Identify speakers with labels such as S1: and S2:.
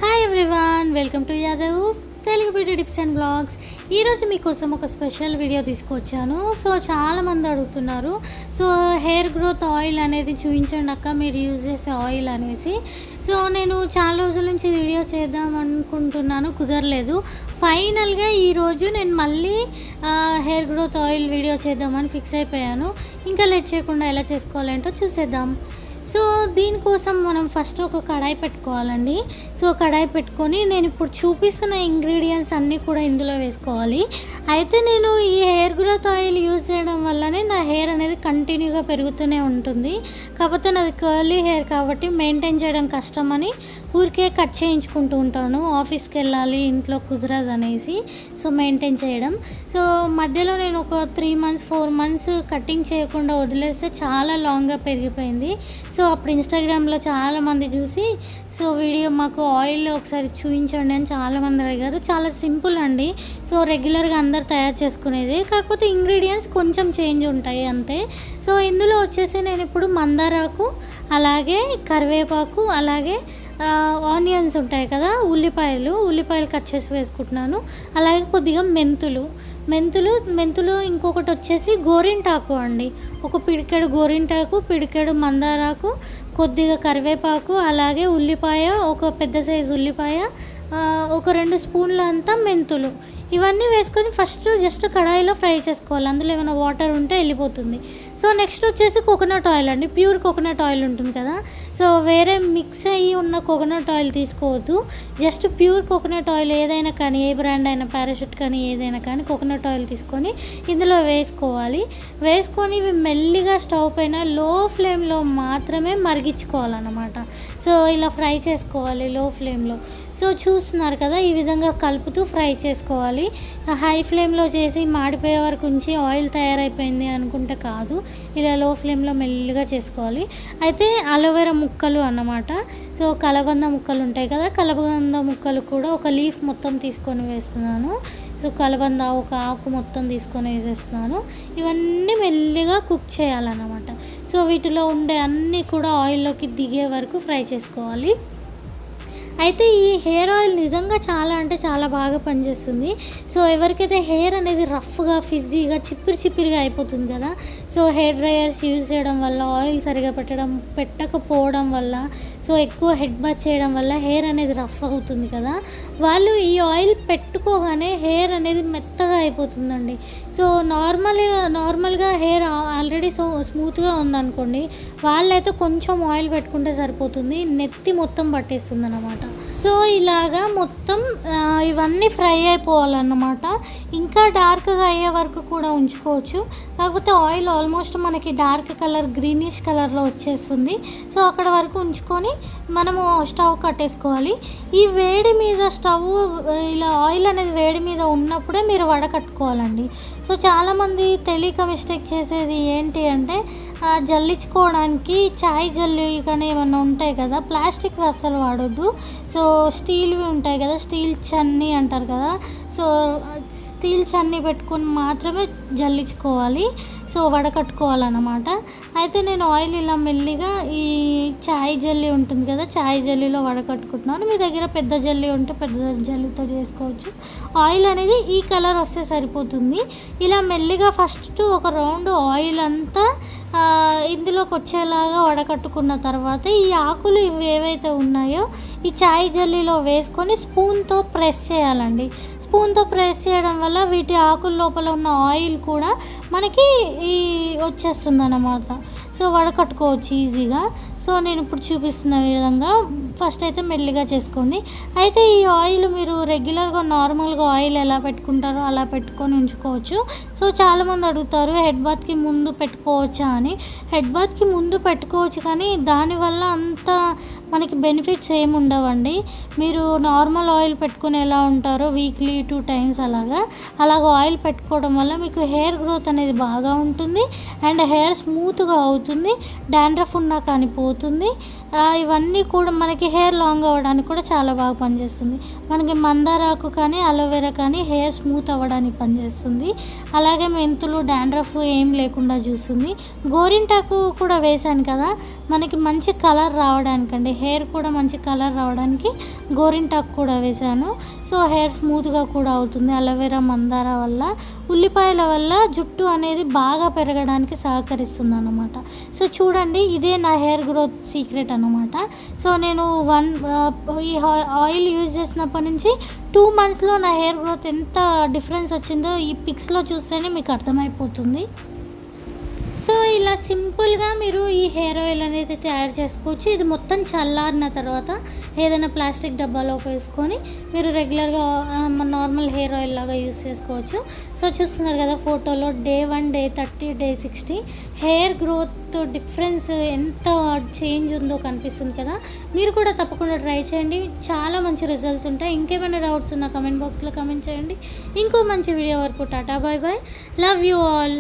S1: Hi everyone, welcome to Yadav's Telugu beauty tips and blogs. ఈరోజు మీకోసం ఒక స్పెషల్ వీడియో తీసుకొచ్చాను. సో చాలామంది అడుగుతున్నారు, సో హెయిర్ గ్రోత్ ఆయిల్ అనేది చూపించండి అక్క, మీరు యూజ్ చేసే ఆయిల్ అనేసి. సో నేను చాలా రోజుల నుంచి వీడియో చేద్దాం అనుకుంటున్నాను, కుదరలేదు. ఫైనల్గా ఈరోజు నేను మళ్ళీ హెయిర్ గ్రోత్ ఆయిల్ వీడియో చేద్దామని ఫిక్స్ అయిపోయాను. ఇంకా లేట్ చేయకుండా ఎలా చేసుకోవాలంటో చూసేద్దాం. సో దీనికోసం మనం ఫస్ట్ ఒక కడాయి పెట్టుకోవాలండి. సో కడాయి పెట్టుకొని నేను ఇప్పుడు చూపిస్తున్న ఇంగ్రీడియంట్స్ అన్నీ కూడా ఇందులో వేసుకోవాలి. అయితే నేను ఈ హెయిర్ గ్రోత్ ఆయిల్ యూజ్ చేయడం వల్లనే నా హెయిర్ అనేది కంటిన్యూగా పెరుగుతూనే ఉంటుంది. కాకపోతే నాది కర్లీ హెయిర్ కాబట్టి మెయింటైన్ చేయడం కష్టమని ఊరికే కట్ చేయించుకుంటూ ఉంటాను. ఆఫీస్కి వెళ్ళాలి, ఇంట్లో కుదరదు అనేసి సో మెయింటైన్ చేయడం. సో మధ్యలో నేను ఒక 3 months 4 months కటింగ్ చేయకుండా వదిలేస్తే చాలా లాంగ్గా పెరిగిపోయింది. సో అప్పుడు ఇన్స్టాగ్రామ్లో చాలామంది చూసి సో వీడియో మాకు ఆయిల్ ఒకసారి చూపించండి అని చాలామంది అడిగారు. చాలా సింపుల్ అండి. సో రెగ్యులర్గా అందరు తయారు చేసుకునేది, కాకపోతే ఇంగ్రీడియంట్స్ కొంచెం చేంజ్ ఉంటాయి అంతే. సో ఇందులో వచ్చేసి నేను ఇప్పుడు మందారాకు, అలాగే కరివేపాకు, అలాగే ఆనియన్స్ ఉంటాయి కదా, ఉల్లిపాయలు కట్ చేసి వేసుకుంటున్నాను. అలాగే కొద్దిగా మెంతులు ఇంకొకటి వచ్చేసి గోరింటాకు అండి. ఒక పిడికెడు గోరింటాకు, పిడికెడు మందారాకు, కొద్దిగా కరివేపాకు, అలాగే ఉల్లిపాయ, ఒక పెద్ద సైజు ఉల్లిపాయ, ఒక 2 స్పూన్ల అంతా మెంతులు, ఇవన్నీ వేసుకొని ఫస్ట్ జస్ట్ కడాయిలో ఫ్రై చేసుకోవాలి. అందులో ఏమైనా వాటర్ ఉంటే వెళ్ళిపోతుంది. సో నెక్స్ట్ వచ్చేసి కోకోనట్ ఆయిల్ అండి. ప్యూర్ కోకోనట్ ఆయిల్ ఉంటుంది కదా, సో వేరే మిక్స్ అయ్యి ఉన్న కోకోనట్ ఆయిల్ తీసుకోవద్దు. జస్ట్ ప్యూర్ కోకోనట్ ఆయిల్ ఏదైనా కానీ, ఏ బ్రాండ్ అయినా, పారాషూట్ కానీ ఏదైనా కానీ కోకోనట్ ఆయిల్ తీసుకొని ఇందులో వేసుకొని ఇవి మెల్లిగా స్టవ్ పైన లో ఫ్లేమ్లో మాత్రమే మరిగించుకోవాలన్నమాట. సో ఇలా ఫ్రై చేసుకోవాలి లో ఫ్లేమ్లో. సో చూస్తున్నారు కదా, ఈ విధంగా కలుపుతూ ఫ్రై చేసుకోవాలి. హై ఫ్లేమ్లో చేసి మాడిపోయే వరకు ఉంచి ఆయిల్ తయారైపోయింది అనుకుంటే కాదు, ఇలా లో ఫ్లేమ్లో మెల్లిగా చేసుకోవాలి. అయితే అలోవెరా ముక్కలు అన్నమాట. సో కలబంద ముక్కలు ఉంటాయి కదా, కలబంద ముక్కలు కూడా ఒక లీఫ్ మొత్తం తీసుకొని వేస్తున్నాను. సో కలబంద ఒక ఆకు మొత్తం తీసుకొని వేసేస్తున్నాను. ఇవన్నీ మెల్లిగా కుక్ చేయాలన్నమాట. సో వీటిలో ఉండే అన్నీ కూడా ఆయిల్లోకి దిగే వరకు ఫ్రై చేసుకోవాలి. అయితే ఈ హెయిర్ ఆయిల్ నిజంగా చాలా అంటే చాలా బాగా పనిచేస్తుంది. సో ఎవరికైతే హెయిర్ అనేది రఫ్గా, ఫిజ్జీగా, చిప్పిరిగా అయిపోతుంది కదా, సో హెయిర్ డ్రైయర్స్ యూజ్ చేయడం వల్ల, ఆయిల్ సరిగా పెట్టకపోవడం వల్ల, సో ఎక్కువ హెడ్ బాత్ చేయడం వల్ల హెయిర్ అనేది రఫ్ అవుతుంది కదా, వాళ్ళు ఈ ఆయిల్ పెట్టుకోగానే హెయిర్ అనేది మెత్తగా అయిపోతుందండి. సో నార్మల్గా హెయిర్ ఆల్రెడీ స్మూత్గా ఉందనుకోండి, వాళ్ళైతే కొంచెం ఆయిల్ పెట్టుకుంటే సరిపోతుంది, నెత్తి మొత్తం పట్టేస్తుంది అన్నమాట. సో ఇలాగా మొత్తం ఇవన్నీ ఫ్రై అయిపోవాలన్నమాట. ఇంకా డార్క్గా అయ్యే వరకు కూడా ఉంచుకోవచ్చు. కాకపోతే ఆయిల్ ఆల్మోస్ట్ మనకి డార్క్ కలర్, గ్రీనిష్ కలర్లో వచ్చేస్తుంది. సో అక్కడ వరకు ఉంచుకొని మనము స్టవ్ కట్టేసుకోవాలి. ఈ వేడి మీద ఇలా ఆయిల్ అనేది వేడి మీద ఉన్నప్పుడే మీరు వడకట్టుకోవాలండి. సో చాలామంది తెలియక మిస్టేక్ చేసేది ఏంటి అంటే, జల్లించుకోవడానికి చాయ్ జల్లి కానీ ఏమన్నా ఉంటాయి కదా, ప్లాస్టిక్వి అస్సలు వాడొద్దు. సో స్టీల్వి ఉంటాయి కదా, స్టీల్ చన్నీ అంటారు కదా, సో స్టీల్ చన్నీ పెట్టుకొని మాత్రమే జల్లించుకోవాలి. సో వడకట్టుకోవాలన్నమాట. అయితే నేను ఆయిల్ ఇలా మెల్లిగా ఈ చాయ్ జల్లి ఉంటుంది కదా, చాయ్ జల్లీలో వడకట్టుకుంటున్నాను. మీ దగ్గర పెద్ద జల్లి ఉంటే పెద్ద జల్లితో చేసుకోవచ్చు. ఆయిల్ అనేది ఈ కలర్ వస్తే సరిపోతుంది. ఇలా మెల్లిగా ఫస్ట్ ఒక రౌండ్ ఆయిల్ అంతా ఇందులోకి వచ్చేలాగా వడకట్టుకున్న తర్వాత ఈ ఆకులు ఇవి ఏవైతే ఉన్నాయో ఈ చాయ్ జల్లీలో వేసుకొని స్పూన్తో ప్రెస్ చేయాలండి. స్పూన్తో ప్రెస్ చేయడం వల్ల వీటి ఆకుల లోపల ఉన్న ఆయిల్ కూడా మనకి వచ్చేస్తుంది అన్నమాట. సో వడకట్టుకోవచ్చు ఈజీగా. సో నేను ఇప్పుడు చూపిస్తున్న విధంగా ఫస్ట్ అయితే మెల్లిగా చేసుకోండి. అయితే ఈ ఆయిల్ మీరు రెగ్యులర్గా నార్మల్గా ఆయిల్ ఎలా పెట్టుకుంటారో అలా పెట్టుకొని ఉంచుకోవచ్చు. సో చాలామంది అడుగుతారు హెడ్ బాత్కి ముందు పెట్టుకోవచ్చా అని. హెడ్ బాత్కి ముందు పెట్టుకోవచ్చు, కానీ దానివల్ల అంత మనకి బెనిఫిట్స్ ఏమి ఉండవండి. మీరు నార్మల్ ఆయిల్ పెట్టుకుని ఎలా ఉంటారో వీక్లీ 2 టైమ్స్ అలాగ ఆయిల్ పెట్టుకోవడం వల్ల మీకు హెయిర్ గ్రోత్ అనేది బాగా ఉంటుంది అండ్ హెయిర్ స్మూత్గా అవుతుంది. డాండ్రఫ్ ఉన్నా కానీ పోతుంది. ఇవన్నీ కూడా మనకి హెయిర్ లాంగ్ అవ్వడానికి కూడా చాలా బాగా పనిచేస్తుంది. మనకి మందారాకు కానీ అలోవెరా కానీ హెయిర్ స్మూత్ అవ్వడానికి పనిచేస్తుంది. అలాగే మెంతులు డాండ్రఫ్ ఏం లేకుండా చూస్తుంది. గోరింటాకు కూడా వేశాను కదా, మనకి మంచి కలర్ రావడానికండి, హెయిర్ కూడా మంచి కలర్ రావడానికి గోరింటాకు కూడా వేశాను. సో హెయిర్ స్మూత్గా కూడా అవుతుంది అలోవెరా మందార వల్ల. ఉల్లిపాయల వల్ల జుట్టు అనేది బాగా పెరగడానికి సహకరిస్తుంది అన్నమాట. సో చూడండి, ఇదే నా హెయిర్ గ్రోత్ సీక్రెట్ అనమాట. సో నేను ఈ ఆయిల్ యూజ్ చేసినప్పటి నుంచి 2 మంత్స్లో నా హెయిర్ గ్రోత్ ఎంత డిఫరెన్స్ వచ్చిందో ఈ పిక్స్లో చూస్తేనే మీకు అర్థమైపోతుంది. సో ఇలా సింపుల్గా మీరు ఈ హెయిర్ ఆయిల్ అనేది తయారు చేసుకోవచ్చు. ఇది మొత్తం చల్లారిన తర్వాత ఏదైనా ప్లాస్టిక్ డబ్బాలో వేసుకొని మీరు రెగ్యులర్గా నార్మల్ హెయిర్ ఆయిల్ లాగా యూస్ చేసుకోవచ్చు. సో చూస్తున్నారు కదా ఫోటోలో day 1, day 30, day 60 hair growth difference ఎంత చేంజ్ ఉందో కనిపిస్తుంది కదా. మీరు కూడా తప్పకుండా ట్రై చేయండి, చాలా మంచి రిజల్ట్స్ ఉంటాయి. ఇంకేమైనా డౌట్స్ ఉన్నా కమెంట్ బాక్స్లో కమెంట్ చేయండి. ఇంకో మంచి వీడియో వరకు tata, bye bye, love you all.